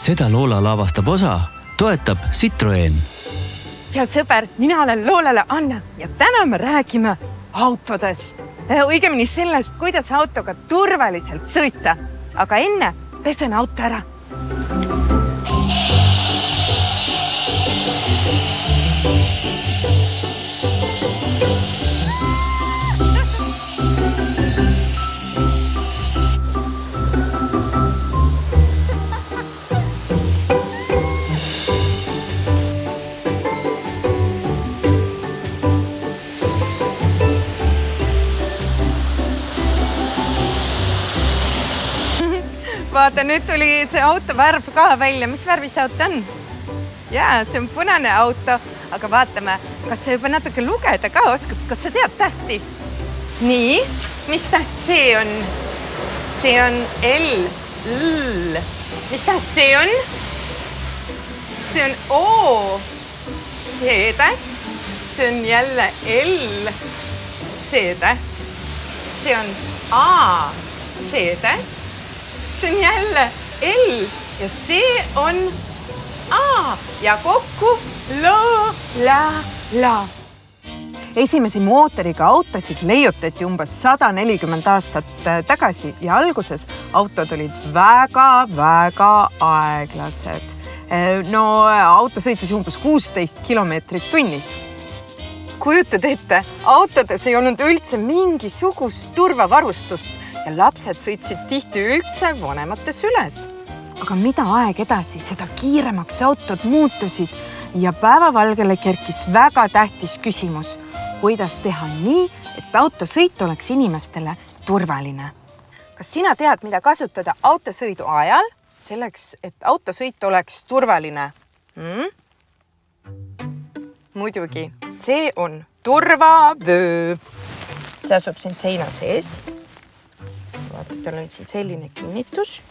Seda Loola lavastab osa toetab Citroen. Tšau sõber, mina olen Loolale Anna ja täna me räägime autodest. Õigemini sellest, kuidas autoga turvaliselt sõita. Aga enne pesen auto ära. Vaata, nüüd tuli see auto värv ka välja. Mis värvis see auto on? Jaa, see on punane auto, aga vaatame, kas sa juba natuke lugeda ka oskad, kas sa tead tähti? Nii, mis täht see on? See on L. L. Mis täht see on? See on O. See täht. See on jälle L. See täht. See on A. See täht. See on jälle L ja see on A ja kokku la. Esimesi mootoriga autosid leiutati umbes 140 aastat tagasi ja alguses autod olid väga aeglased. No auto sõitis umbes 16 kilomeetrit tunnis. Kujutad ette, autodes ei olnud üldse mingisugust turvavarustust ja lapsed sõitsid tihti üldse vanemates üles. Aga mida aeg edasi, seda kiiremaks autod muutusid ja päevavalgele kerkis väga tähtis küsimus, kuidas teha nii, et autosõit oleks inimestele turvaline. Kas sina tead, mida kasutada autosõidu ajal selleks, et autosõit oleks turvaline? Muidugi, see on turvavöö. See asub siin seina sees. Vaata, tal on siin selline kinnitus.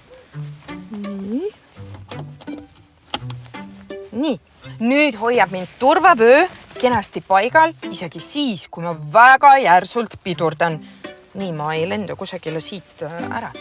Nii. Nüüd hoiab mind turvavöö kenasti paigal, isegi siis, kui ma väga järsult pidurdan. Nii, ma ei lenda kusagile siit ära.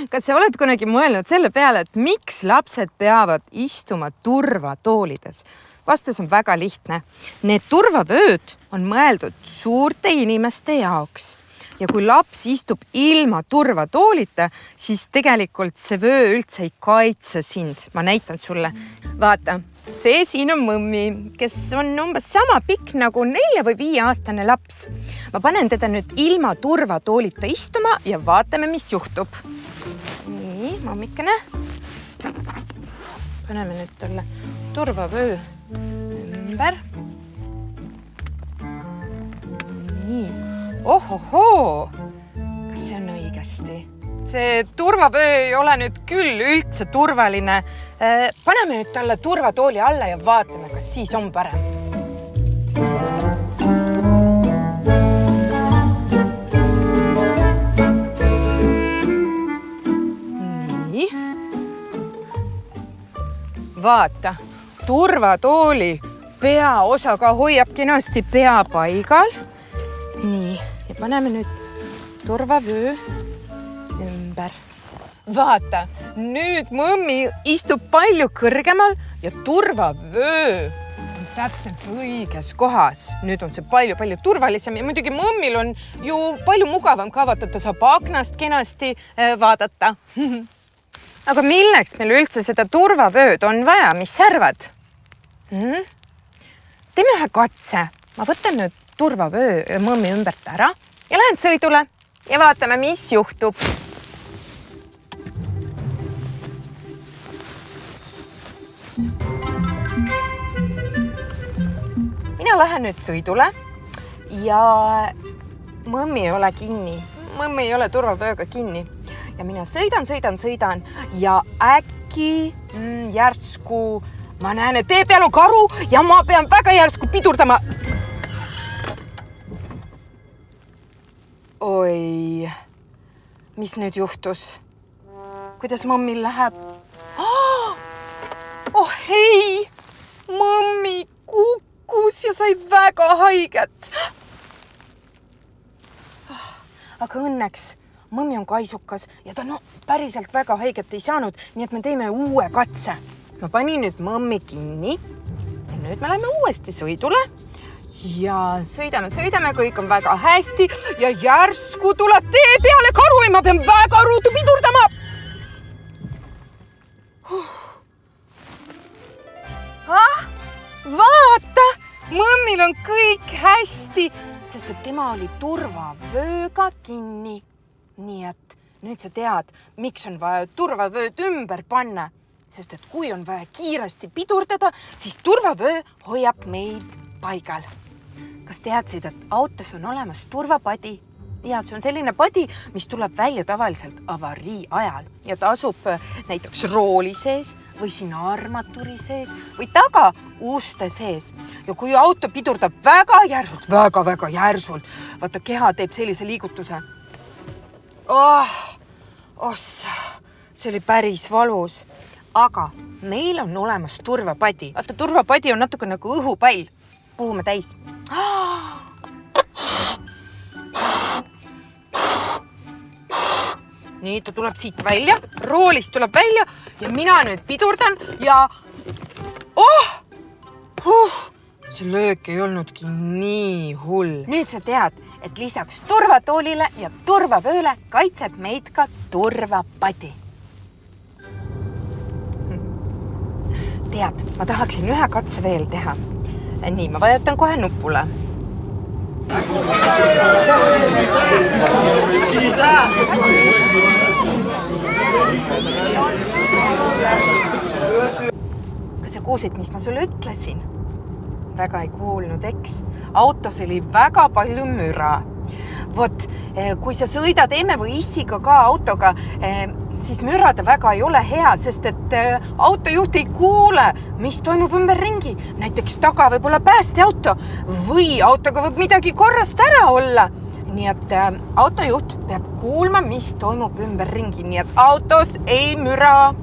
Kas sa oled kunagi mõelnud selle peale, et miks lapsed peavad istuma turvatoolides? Vastus on väga lihtne. Need turvavööd on mõeldud suurte inimeste jaoks. Ja kui laps istub ilma turvatoolita, siis tegelikult see vöö üldse ei kaitse sind. Ma näitan sulle. Vaata, see siin on mõmmi, kes on umbes sama pikk nagu 4 või 5-aastane laps. Ma panen teda nüüd ilma turvatoolita istuma ja vaatame, mis juhtub. Nii, mammikene. Paneme nüüd talle turvavöö ümber. Nii. Ohohoo, kas see on õigesti? See turvavöö ei ole nüüd küll üldse turvaline. Paneme nüüd talle turvatooli alla ja vaatame, kas siis on parem. Nii. Vaata, turvatooli peaosa ka hoiab kenasti pea paigal. Nii, ja paneme nüüd turvavöö ümber. Vaata, nüüd mõmmi istub palju kõrgemal ja turvavöö on täpselt õiges kohas. Nüüd on see palju turvalisem ja muidugi mõmmil on ju palju mugavam ka vaata, ta saab aknast kenasti vaadata. Aga milleks meil üldse seda turvavööd on vaja, mis sa arvad? Teeme ühe katse. Ma võtan nüüd turvavöö mõmmi ümbert ära ja lähen sõidule ja vaatame, mis juhtub. Mina lähen nüüd sõidule ja mõmmi ei ole kinni. Mõmmi ei ole turvavööga kinni. Ja mina sõidan ja äkki järsku ma näen, et tee peal on karu ja ma pean väga järsku pidurdama. Oi, mis nüüd juhtus? Kuidas mõmmil läheb? Oh hei, mõmmi kukkus ja sai väga haiget. Aga õnneks mõmmi on kaisukas ja ta päriselt väga haiget ei saanud, nii et me teeme uue katse. Ma panin nüüd mõmmi kinni ja nüüd me läheme uuesti sõidule ja sõidame, kõik on väga hästi ja järsku tuleb tee peale karu ja ma pean väga ruttu pidurdama. Vaata, mõmmil on kõik hästi, sest et tema oli turvavööga kinni. Nii et nüüd sa tead, miks on vaja turvavööd ümber panna, sest et kui on vaja kiiresti pidurdada, siis turvavöö hoiab meid paigal. Kas teadsid, et autos on olemas turvapadi? Ja see on selline padi, mis tuleb välja tavaliselt avarii ajal ja ta asub näiteks rooli sees või siin armaturi sees või taga uste sees. Ja kui auto pidurdab väga järsult, vaata keha teeb sellise liigutuse. See oli päris valus, aga meil on olemas turvapadi. Vaata, turvapadi on natuke nagu õhupäil. Puhume täis. Nii, ta tuleb siit välja, roolist tuleb välja ja mina nüüd pidurdan ja see löök ei olnudki nii hull. Nüüd sa tead, et lisaks turvatoolile ja turvavööle kaitseb meid ka turvapadi. Tead, ma tahaksin ühe katse veel teha. Nii, ma vajutan kohe nupule. Kas sa kuulsid, mis ma sulle ütlesin? Väga ei kuulnud, eks? Autos oli väga palju müra. Vot, kui sa sõidad emme või issiga ka autoga, siis mürada väga ei ole hea, sest et autojuht ei kuule, mis toimub ümber ringi. Näiteks taga võib olla päästeauto või autoga võib midagi korrast ära olla. Nii et autojuht peab kuulma, mis toimub ümber ringi. Nii et autos ei müra.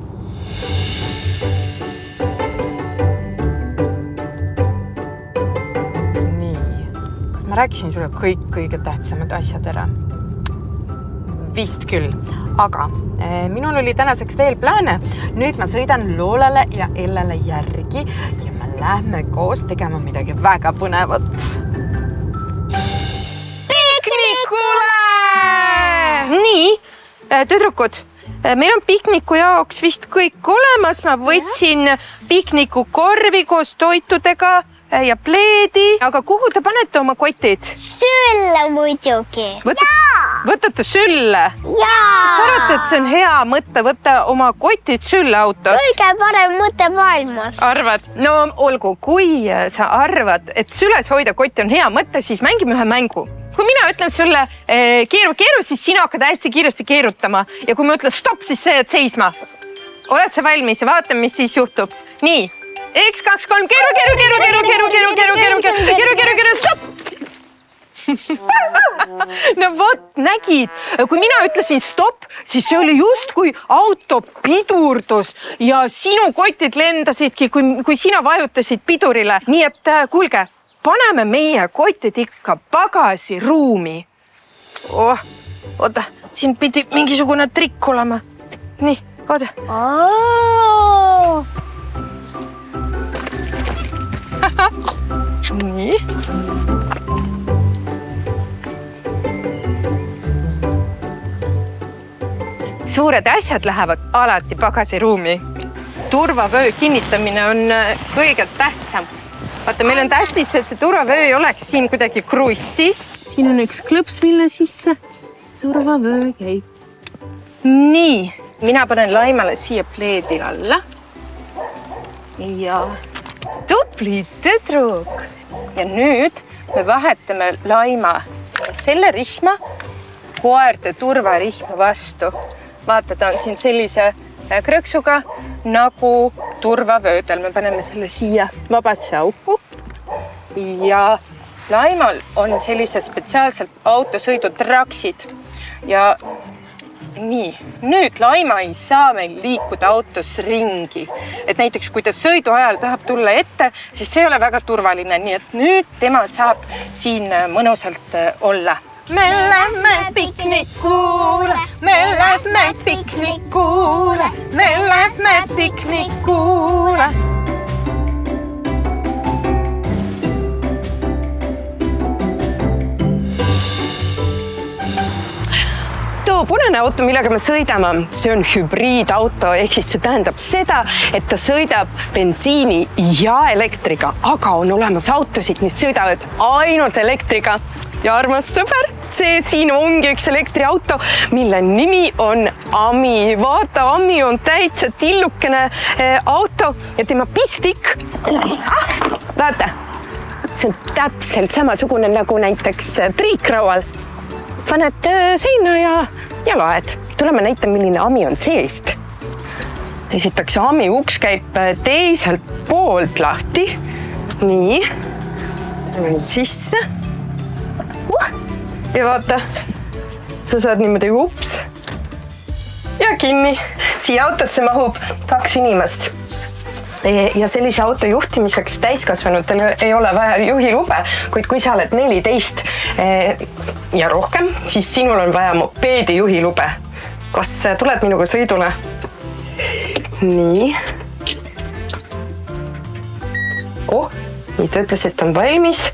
Nii, kas ma rääkisin sulle kõik kõige tähtsamad asjad ära? Vist küll, aga minul oli tänaseks veel plaane. Nüüd ma sõidan Loolale ja Ellele järgi ja me lähme koos tegema midagi väga põnevat. Piknikule! Nii, tüdrukud, meil on pikniku jaoks vist kõik olemas. Ma võtsin pikniku korvi koos toitudega ja pleedi. Aga kuhu te panete oma kotid? Sülle muidugi. Võtate sülle? Jaa. Kas te arvate, et see on hea mõte võtta oma kotid sülle autos? Kõige parem mõte maailmas. Arvad? No olgu, kui sa arvad, et süles hoida kotti on hea mõte, siis mängime ühe mängu. Kui mina ütlen sulle keeru, siis sina hakkad hästi kiiresti keerutama. Ja kui ma ütlen stopp, siis sa jääd seisma. Oled sa valmis ja vaatame, mis siis juhtub. Nii, 1, 2, 3, keeru, stopp! No vot, nägid, kui mina ütlesin stopp, siis see oli just kui auto pidurdus ja sinu kotid lendasidki, kui sina vajutasid pidurile. Nii et kuulge, paneme meie kotid ikka pagasiruumi. Oota, siin pidi mingisugune trikk olema. Nii, oota. Nii. Suured asjad lähevad alati pagasiruumi. Turvavöö kinnitamine on kõige tähtsam. Vaata, meil on tähtis, et see turvavöö ei oleks siin kuidagi krussis. Siin on üks klõps, mille sisse turvavöö käib. Nii, mina panen Laimale siia pleedi alla. Ja tubli tüdruk. Ja nüüd me vahetame Laima selle rihma koerte turvarihma vastu. Vaata, ta on siin sellise krõksuga nagu turvavöödel. Me paneme selle siia vabasse auku. Ja Laimal on sellised spetsiaalselt autosõidutraksid. Ja nii, nüüd Laima ei saa meil liikuda autos ringi. Et näiteks, kui ta sõidu ajal tahab tulla ette, siis see ei ole väga turvaline. Nii et nüüd tema saab siin mõnusalt olla. Me lähme piknikule, me lähme piknikule. Too punane auto, millega me sõidame, see on hübriidauto, ehk siis see tähendab seda, et ta sõidab bensiini ja elektriga, aga on olemas autosid, mis sõidavad ainult elektriga. Ja armas sõber, see siin ongi üks elektriauto, mille nimi on Ami. Vaata, Ami on täitsa tillukene auto ja tema pistik. Vaata, see on täpselt samasugune nagu näiteks triikraual. Paned seina ja laed. Tuleme näita, milline Ami on seest. Esiteks Ami uks käib teiselt poolt lahti. Nii, tuleme nüüd sisse. Ja vaata, sa saad niimoodi ups ja kinni. Siia autosse mahub 2 inimest. Ja sellise auto juhtimiseks täiskasvanutel ei ole vaja juhilube, kuid kui sa oled 14 ja rohkem, siis sinul on vaja mopeedi juhilube. Kas tuled minuga sõidule? Nii. Nii ta ütles, et on valmis.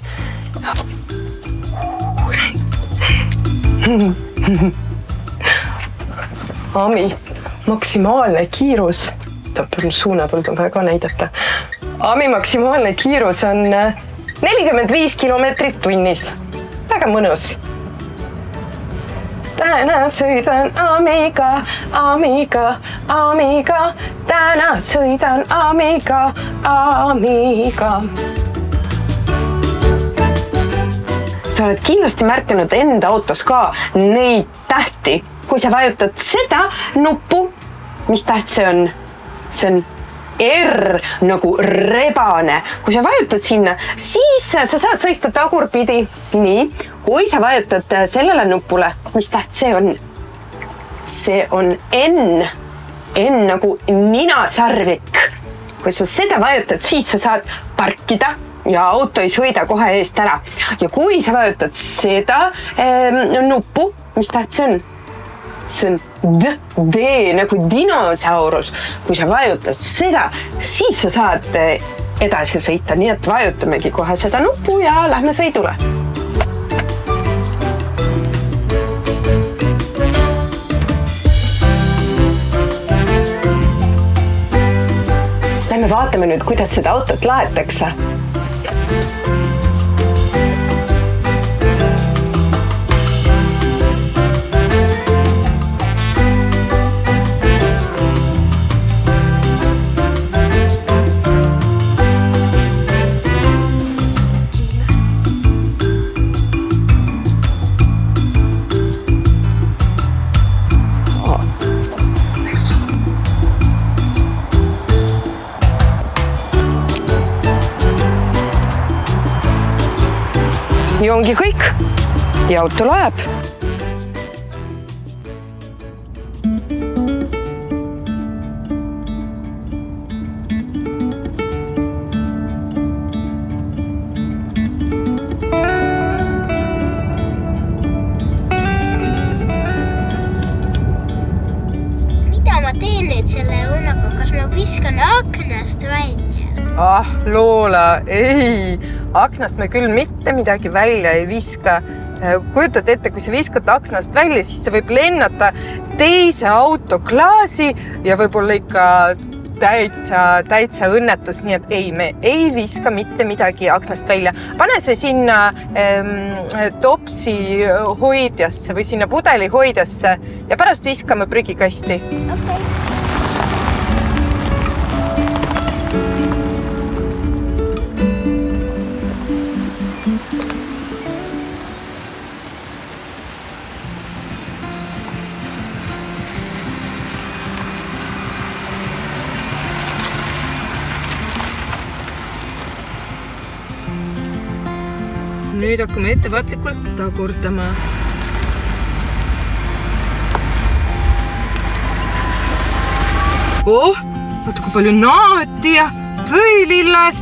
Ami, maksimaalne kiirus. Suunapõld on vaja ka näidata. Ami maksimaalne kiirus on 45 kilomeetrit tunnis. Väga mõnus. Täna sõidan Amiga, Amiga, Amiga. Täna sõidan Amiga, Amiga. Sa oled kindlasti märkanud enda autos ka neid tähti. Kui sa vajutad seda nuppu, mis täht see on? See on R nagu rebane. Kui sa vajutad sinna, siis sa saad sõita tagurpidi. Nii, kui sa vajutad sellele nupule, mis täht see on? See on N. N nagu ninasarvik. Kui sa seda vajutad, siis sa saad parkida ja auto ei sõida kohe eest ära. Ja kui sa vajutad seda nuppu, mis täht see on? See on D nagu dinosaurus. Kui sa vajutad seda, siis sa saad edasi sõita. Nii et vajutamegi kohe seda nuppu ja lähme sõidule. Lähme vaatame nüüd, kuidas seda autot laetakse. Ja ongi kõik. Ja auto laeb. Mida ma teen nüüd selle unaga? Kas ma viskan aknast välja? Loola, ei. Aknast me küll mitte midagi välja ei viska. Kujutad ette, kui sa viskad aknast välja, siis see võib lennata teise auto klaasi ja võib-olla ikka täitsa õnnetus. Nii et ei, me ei viska mitte midagi aknast välja. Pane see sinna topsi hoidjasse või sinna pudeli hoidjasse ja pärast viskame prügikasti. Okay. Nüüd hakkame ettevaatlikult tagurdama. Vaata kui palju naati ja võilillad.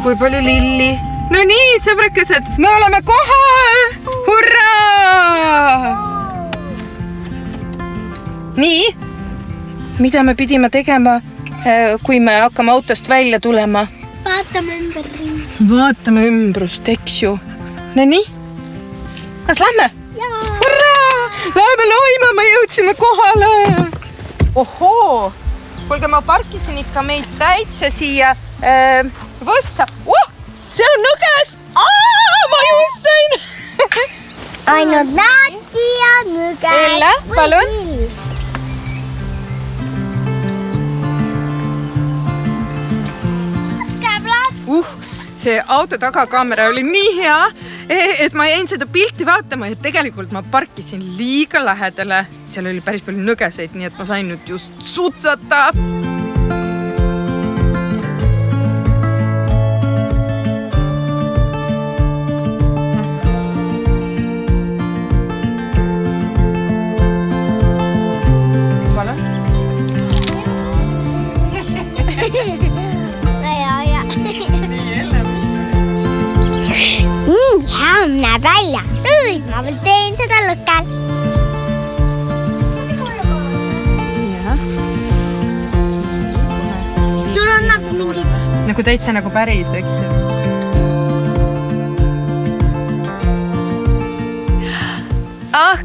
Kui palju lilli. No nii, sõbrakesed, me oleme kohal! Hurraa! Nii, mida me pidime tegema, kui me hakkame autost välja tulema? Vaatame ümberringi. Vaatame ümbrust, eks ju. No nii, kas lähme? Jaa. Hurraa! Läheme loima, me jõudsime kohale. Ohoo! Kuulge, ma parkisin ikka meid täitsa siia võssa. See on nõges! Ma just sain! Ainult Naati ja nõges. Elle, palun. See auto tagakaamera oli nii hea, et ma jäin seda pilti vaatama ja tegelikult ma parkisin liiga lähedale. Seal oli päris palju nõgeseid, nii et ma sain nüüd just sutsata. Nii hea näeb välja. Nüüd ma veel teen seda lõkel. Sul on nagu mingid... Nagu täitsa nagu päris, eks ju.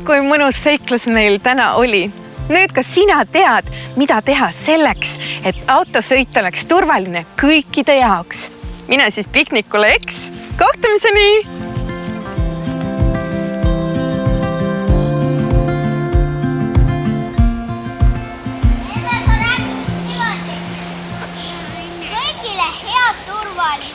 Kui mõnus seiklus meil täna oli. Nüüd, kas sina tead, mida teha selleks, et autosõit oleks turvaline kõikide jaoks? Mine siis piknikule, eks? Kohtumiseni! Kõigile head turvalist